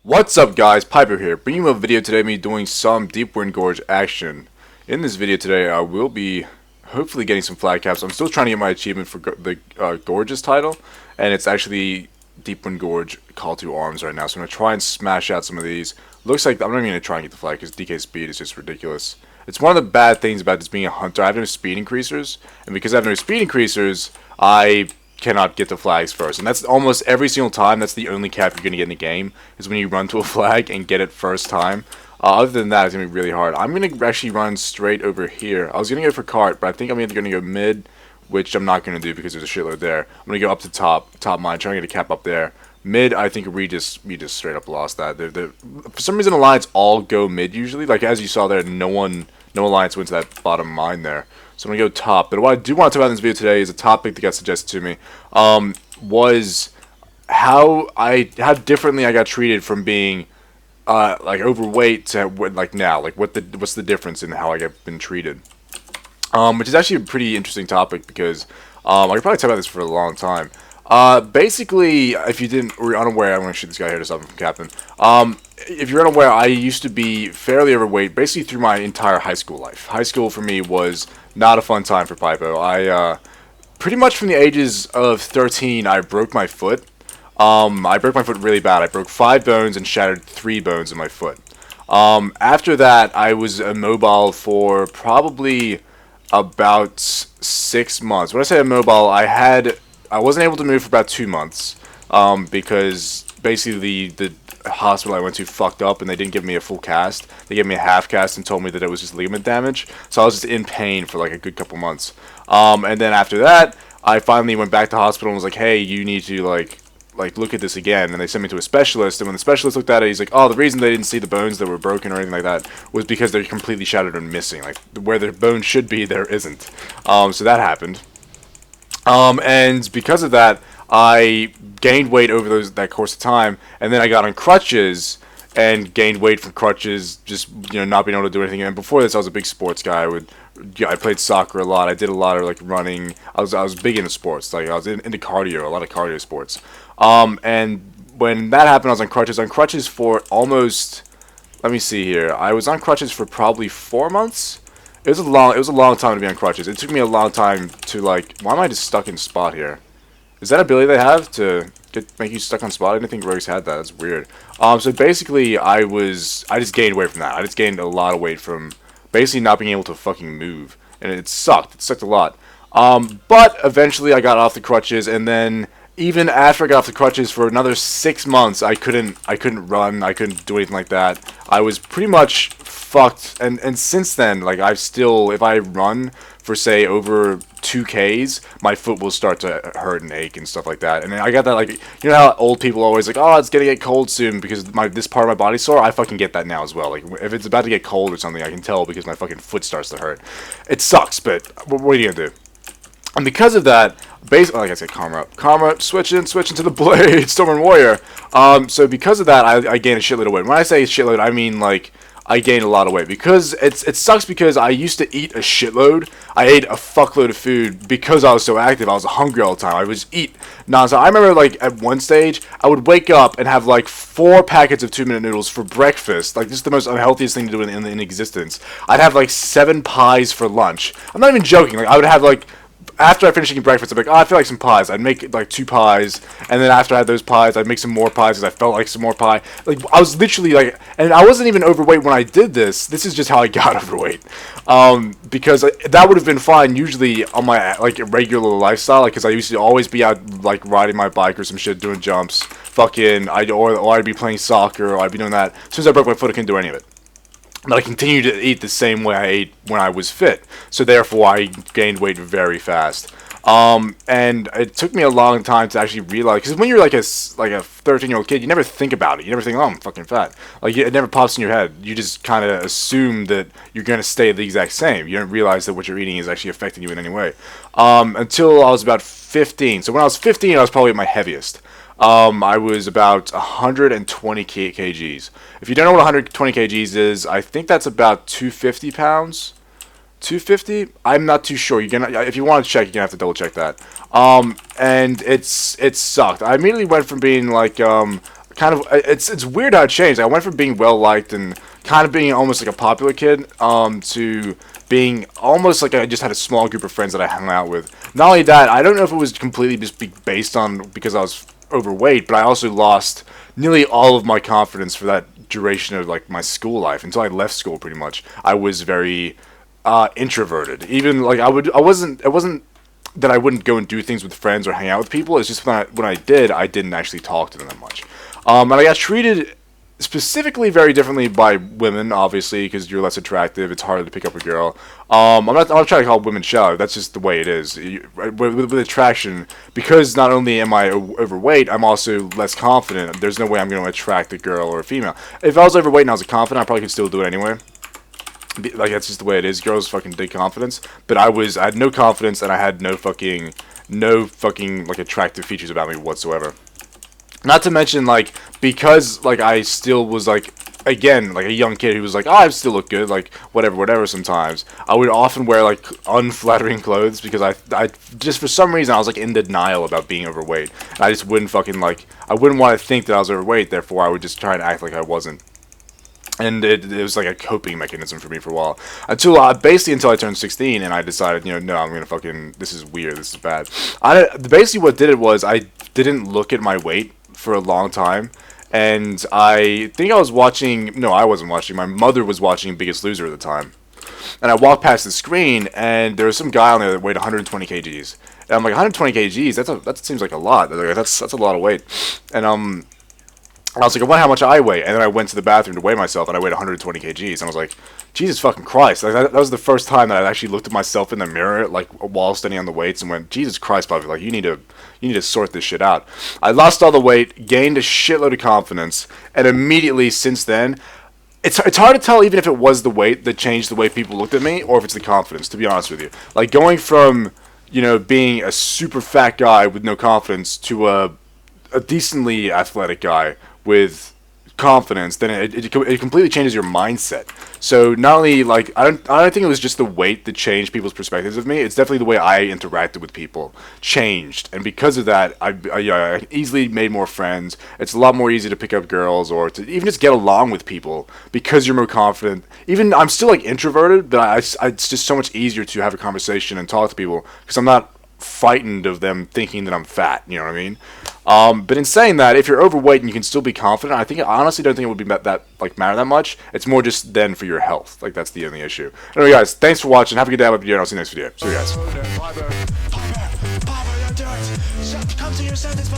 What's up guys, Pypo here, bringing you a video today of me doing some Deep Wind Gorge action. In this video today I will be hopefully getting some flag caps. I'm still trying to get my achievement for the Gorge's title, and it's actually Deep Wind Gorge Call to Arms right now, so I'm going to try and smash out some of these. Looks like I'm not even going to try and get the flag because DK speed is just ridiculous. It's one of the bad things about just being a hunter. I have no speed increasers, and because I have no speed increasers, I cannot get the flags first, and that's almost every single time. That's the only cap you're gonna get in the game, is when you run to a flag and get it first time. Other than that, it's gonna be really hard. I'm gonna actually run straight over here. I was gonna go for cart, but I think I'm either gonna go mid, which I'm not gonna do because there's a shitload there. I'm gonna go up to top mine, trying to get a cap up there. Mid, I think we just straight up lost that. For some reason, alliance all go mid usually. Like as you saw there, no alliance went to that bottom mine there. So I'm gonna go top. But what I do want to talk about in this video today is a topic that got suggested to me. Was how differently I got treated from being like overweight to like now. Like what's the difference in how I get been treated? Which is actually a pretty interesting topic because I could probably talk about this for a long time. Basically, if you didn't or you're unaware, I'm gonna shoot this guy here to stop him from capping. If you're unaware, I used to be fairly overweight basically through my entire high school life. High school for me was not a fun time for Pypo. I pretty much from the ages of 13, I broke my foot. I broke my foot really bad. I broke 5 bones and shattered 3 bones in my foot. After that, I was immobile for probably about 6 months. When I say immobile, I wasn't able to move for about 2 months because basically the hospital I went to fucked up and they didn't give me a full cast. They gave me a half cast and told me that it was just ligament damage. So I was just in pain for like a good couple months. And then after that, I finally went back to hospital and was like, hey, you need to like look at this again. And they sent me to a specialist, and when the specialist looked at it, he's like, oh, the reason they didn't see the bones that were broken or anything like that was because they're completely shattered and missing. Like where the bone should be, there isn't. So that happened. And because of that, I gained weight over that course of time, and then I got on crutches and gained weight from crutches, just not being able to do anything. And before this, I was a big sports guy. I played soccer a lot. I did a lot of like running. I was big into sports. Like I was into cardio, a lot of cardio sports. And when that happened, I was on crutches. On crutches for almost, let me see here. I was on crutches for probably 4 months. It was a long time to be on crutches. It took me a long time to like. Why am I just stuck in spot here? Is that ability they have to make you stuck on spot? I didn't think Rogues had that. That's weird. So basically, I just gained weight from that. I just gained a lot of weight from basically not being able to fucking move, and it sucked. It sucked a lot. But eventually, I got off the crutches, and then even after I got off the crutches for another 6 months, I couldn't run. I couldn't do anything like that. I was pretty much fucked. And since then, like if I run for say over 2Ks, my foot will start to hurt and ache and stuff like that. And I got that, like, you know how old people always like, oh, it's gonna get cold soon because this part of my body's sore. I fucking get that now as well. Like if it's about to get cold or something, I can tell because my fucking foot starts to hurt. It sucks, but what are you gonna do? And because of that, basically, like I said, karma, switching to the blade, Storm Warrior. So because of that, I gained a shitload of weight. When I say shitload, I mean like I gained a lot of weight because it sucks because I used to eat a shitload. I ate a fuckload of food because I was so active. I was hungry all the time. I would just eat nonstop. I remember like at one stage, I would wake up and have like 4 packets of 2-minute noodles for breakfast. Like this is the most unhealthiest thing to do in existence. I'd have like 7 pies for lunch. I'm not even joking. Like I would have like. After I finished eating breakfast, I'd be like, oh, I feel like some pies. I'd make like 2 pies, and then after I had those pies, I'd make some more pies because I felt like some more pie. Like I was literally like, and I wasn't even overweight when I did this. This is just how I got overweight, because that would have been fine usually on my like regular lifestyle, like because I used to always be out like riding my bike or some shit, doing jumps, fucking, or I'd be playing soccer, or I'd be doing that. As soon as I broke my foot, I couldn't do any of it. But I continued to eat the same way I ate when I was fit. So therefore, I gained weight very fast. And it took me a long time to actually realize, because when you're like a 13-year-old kid, you never think about it. You never think, oh, I'm fucking fat. Like it never pops in your head. You just kind of assume that you're gonna stay the exact same. You don't realize that what you're eating is actually affecting you in any way. Until I was about 15. So when I was 15, I was probably at my heaviest. I was about 120 kgs. If you don't know what 120 kgs is, I think that's about 250 pounds. 250? I'm not too sure. If you want to check, you're gonna have to double check that. And it sucked. I immediately went from being like kind kind of, it's weird how it changed. I went from being well liked and kind of being almost like a popular kid, to being almost like I just had a small group of friends that I hung out with. Not only that, I don't know if it was completely just based on because I was overweight, but I also lost nearly all of my confidence for that duration of like my school life until I left school. Pretty much, I was very introverted. Even like it wasn't that I wouldn't go and do things with friends or hang out with people. It's just when I did, I didn't actually talk to them that much. And I got treated specifically very differently by women, obviously, because you're less attractive. It's harder to pick up a girl. I'm not trying to call women shallow. That's just the way it is. With attraction, because not only am I overweight, I'm also less confident. There's no way I'm going to attract a girl or a female. If I was overweight and I was confident, I probably could still do it anyway. Like, that's just the way it is. Girls fucking dig confidence, but I had no confidence, and I had no fucking like attractive features about me whatsoever. Not to mention, like, because like I still was like, again, like a young kid who was like, oh, I still look good, like whatever. Sometimes I would often wear like unflattering clothes because I just for some reason I was like in denial about being overweight, and I just wouldn't fucking like, I wouldn't want to think that I was overweight. Therefore, I would just try and act like I wasn't. And it was like a coping mechanism for me for a while. Basically until I turned 16 and I decided, no, I'm going to fucking, this is weird, this is bad. Basically what did it was, I didn't look at my weight for a long time. And I think I was watching, no, I wasn't watching, my mother was watching Biggest Loser at the time. And I walked past the screen and there was some guy on there that weighed 120 kgs. And I'm like, 120 kgs, that seems like a lot. That's a lot of weight. And I was like, I wonder how much I weigh, and then I went to the bathroom to weigh myself, and I weighed 120 kgs, and I was like, Jesus fucking Christ. Like, that was the first time that I actually looked at myself in the mirror, like, while standing on the weights, and went, Jesus Christ, Bobby, like, you need to sort this shit out. I lost all the weight, gained a shitload of confidence, and immediately since then, it's hard to tell even if it was the weight that changed the way people looked at me, or if it's the confidence, to be honest with you. Like, going from, being a super fat guy with no confidence to a decently athletic guy with confidence, then it completely changes your mindset. So not only, like, I don't think it was just the weight that changed people's perspectives of me. It's definitely the way I interacted with people changed, and because of that, I easily made more friends. It's a lot more easy to pick up girls or to even just get along with people because you're more confident. Even I'm still like introverted, but it's just so much easier to have a conversation and talk to people because I'm not frightened of them thinking that I'm fat. You know what I mean? But in saying that, if you're overweight and you can still be confident, I honestly don't think it would be matter that much. It's more just then for your health. Like, that's the only issue. Anyway, guys, thanks for watching. Have a good day. Have a good video, and I'll see you next video. See you guys. Come to your sentence,